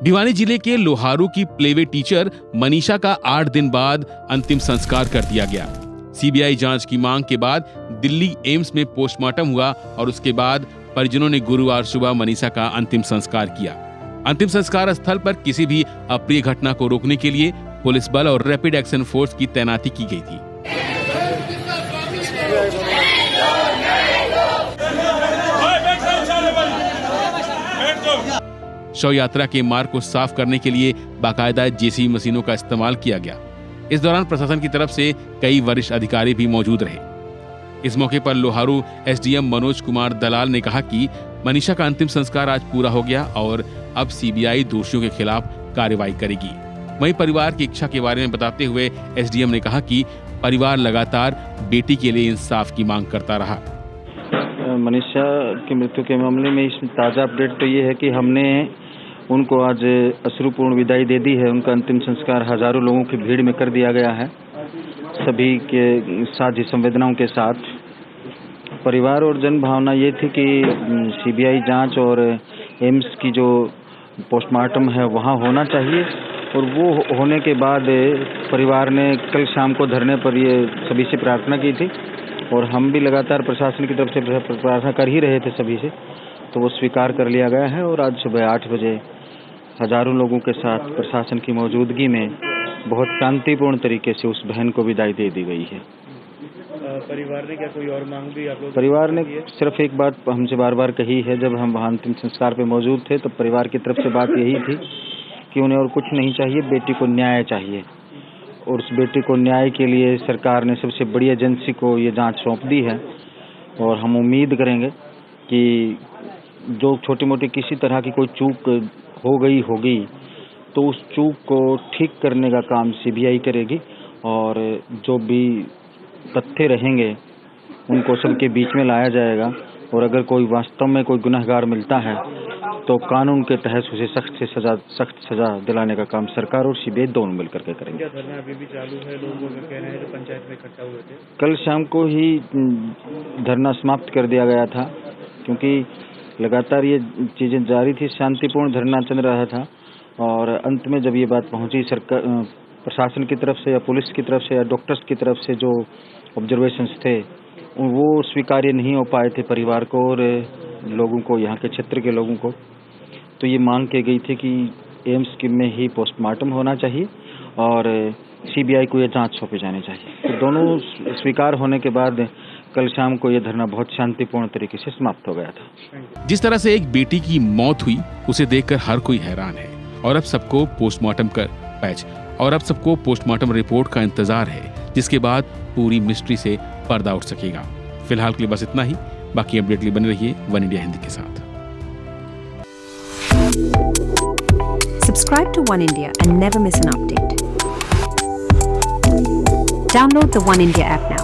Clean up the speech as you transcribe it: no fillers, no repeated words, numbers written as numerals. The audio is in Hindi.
भिवानी जिले के लोहारू की प्लेवे टीचर मनीषा का 8 दिन बाद अंतिम संस्कार कर दिया गया। सीबीआई जांच की मांग के बाद दिल्ली एम्स में पोस्टमार्टम हुआ और उसके बाद परिजनों ने गुरुवार सुबह मनीषा का अंतिम संस्कार किया। अंतिम संस्कार स्थल पर किसी भी अप्रिय घटना को रोकने के लिए पुलिस बल और रैपिड एक्शन फोर्स की तैनाती की गई थी। शव यात्रा के मार्ग को साफ करने के लिए बाकायदा जेसीबी मशीनों का इस्तेमाल किया गया। इस दौरान प्रशासन की तरफ से कई वरिष्ठ अधिकारी भी मौजूद रहे। इस मौके पर लोहारू एसडीएम मनोज कुमार दलाल ने कहा कि मनीषा का अंतिम संस्कार आज पूरा हो गया और अब सीबीआई दोषियों के खिलाफ कार्रवाई करेगी। वहीं परिवार की इच्छा के बारे में बताते हुए एसडीएम ने कहा कि परिवार लगातार बेटी के लिए इंसाफ की मांग करता रहा। मनीषा की मृत्यु के मामले में इसमें ताज़ा अपडेट तो ये है कि हमने उनको आज अश्रुपूर्ण विदाई दे दी है। उनका अंतिम संस्कार हजारों लोगों की भीड़ में कर दिया गया है, सभी के साथ ही संवेदनाओं के साथ। परिवार और जन भावना ये थी कि सीबीआई जांच और एम्स की जो पोस्टमार्टम है वहाँ होना चाहिए, और वो होने के बाद परिवार ने कल शाम को धरने पर ये सभी से प्रार्थना की थी, और हम भी लगातार प्रशासन की तरफ से प्रार्थना कर ही रहे थे सभी से, तो वो स्वीकार कर लिया गया है। और आज सुबह 8 बजे हजारों लोगों के साथ प्रशासन की मौजूदगी में बहुत शांतिपूर्ण तरीके से उस बहन को विदाई दे दी गई है। परिवार ने क्या कोई और मांग भी आप लोग? परिवार ने सिर्फ एक बात हमसे बार बार कही है। जब हम वहाँ अंतिम संस्कार पे मौजूद थे तो परिवार की तरफ से बात यही थी कि उन्हें और कुछ नहीं चाहिए, बेटी को न्याय चाहिए, और उस बेटी को न्याय के लिए सरकार ने सबसे बड़ी एजेंसी को ये जांच सौंप दी है। और हम उम्मीद करेंगे कि जो छोटी मोटी किसी तरह की कोई चूक होगी तो उस चूक को ठीक करने का काम सीबीआई करेगी, और जो भी तथ्य रहेंगे उनको सबके बीच में लाया जाएगा। और अगर कोई वास्तव में कोई गुनहगार मिलता है तो कानून के तहत उसे सख्त सजा दिलाने का काम सरकार और सीबीआई दोनों मिलकर के करेंगे। क्या धरना अभी भी चालू है? लोगों का कहना है जो पंचायत में इकट्ठा हुए थे। कल शाम को ही धरना समाप्त कर दिया गया था, क्योंकि लगातार ये चीज़ें जारी थी, शांतिपूर्ण धरना चल रहा था। और अंत में जब ये बात पहुंची सरकार प्रशासन की तरफ से या पुलिस की तरफ से या डॉक्टर्स की तरफ से, जो ऑब्जर्वेशंस थे वो स्वीकार्य नहीं हो पाए थे परिवार को और लोगों को, यहाँ के क्षेत्र के लोगों को, तो ये मांग की गई थी कि एम्स में ही पोस्टमार्टम होना चाहिए और सीबीआई को ये जांच सौंपी जानी चाहिए। तो दोनों स्वीकार होने के बाद कल शाम को ये धरना बहुत शांतिपूर्ण तरीके से समाप्त हो गया था। जिस तरह से एक बेटी की मौत हुई उसे देखकर हर कोई हैरान है, और अब सबको पोस्टमार्टम रिपोर्ट का इंतजार है, जिसके बाद पूरी मिस्ट्री से पर्दा उठ सकेगा। फिलहाल के लिए बस इतना ही। बाकी अपडेट के लिए बने रहिए वन इंडिया हिंदी के साथ। Subscribe to One India and never miss an update. Download the One India app now.